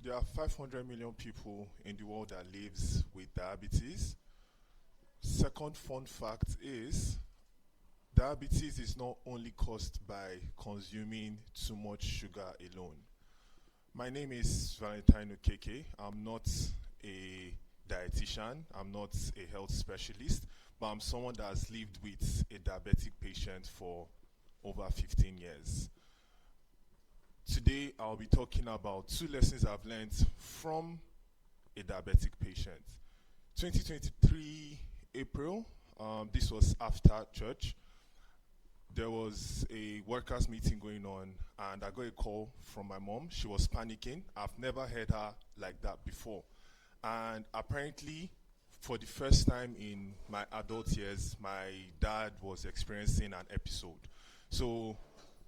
There are 500 million people in the world that lives with diabetes. Second fun fact is diabetes is not only caused by consuming too much sugar alone. My name is Valentine Okeke. I'm not a dietitian. I'm not a health specialist, but I'm someone that has lived with a diabetic patient for over 15 years. Today, I'll be talking about two lessons I've learned from a diabetic patient. 2023 April, this was after church. There was a workers' meeting going on, and I got a call from my mom. She was panicking. I've never heard her like that before. And apparently, for the first time in my adult years, my dad was experiencing an episode. So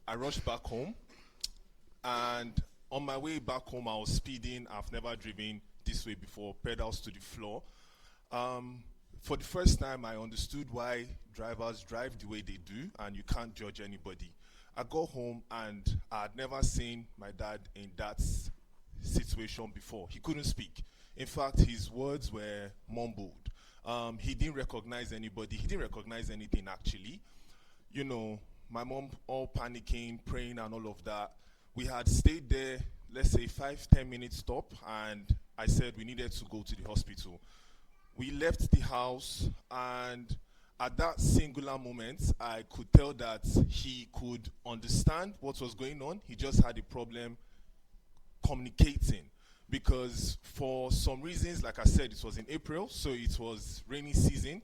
I rushed back home. And on my way back home, I was speeding. I've never driven this way before, pedals to the floor. For the first time, I understood why drivers drive the way they do, and you can't judge anybody. I got home, and I had never seen my dad in that situation before. He couldn't speak. In fact, his words were mumbled. He didn't recognize anybody. He didn't recognize anything, actually. You know, my mom all panicking, praying, and all of that. We had stayed there, let's say 5-10 minutes stop, and I said we needed to go to the hospital. We left the house, and at that singular moment, I could tell that he could understand what was going on. He just had a problem communicating, because for some reasons, like I said, it was in April, so it was rainy season,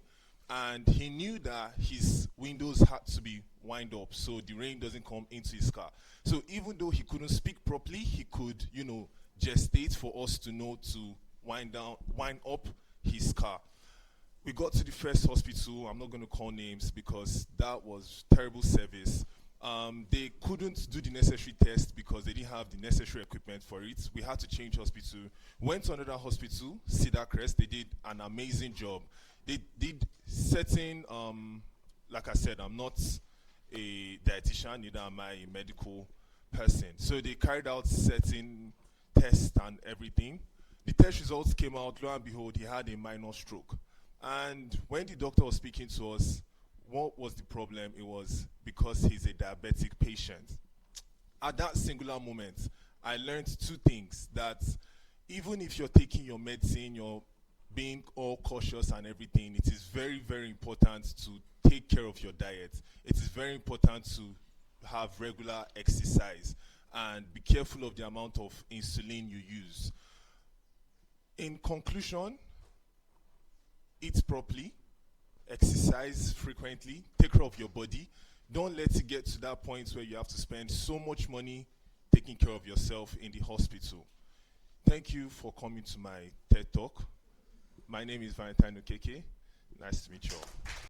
and he knew that his windows had to be wind up so the rain doesn't come into his car. So even though he couldn't speak properly, he could, gestate for us to know to wind up his car. We got to the first hospital. I'm not going to call names because that was terrible service. They couldn't do the necessary test because they didn't have the necessary equipment for it. We had to change hospital. Went to another hospital, Cedar Crest. They did an amazing job. They did certain, like I said, I'm not a dietitian, neither am I a medical person. So they carried out certain tests and everything. The test results came out, lo and behold, he had a minor stroke. And when the doctor was speaking to us, what was the problem? It was because he's a diabetic patient. At that singular moment, I learned two things: that even if you're taking your medicine, you're being all cautious and everything, it is very, very important to take care of your diet. It is very important to have regular exercise and be careful of the amount of insulin you use. In conclusion, eat properly, exercise frequently, take care of your body. Don't let it get to that point where you have to spend so much money taking care of yourself in the hospital. Thank you for coming to my TED Talk. My name is Valentine Okeke. Nice to meet you all.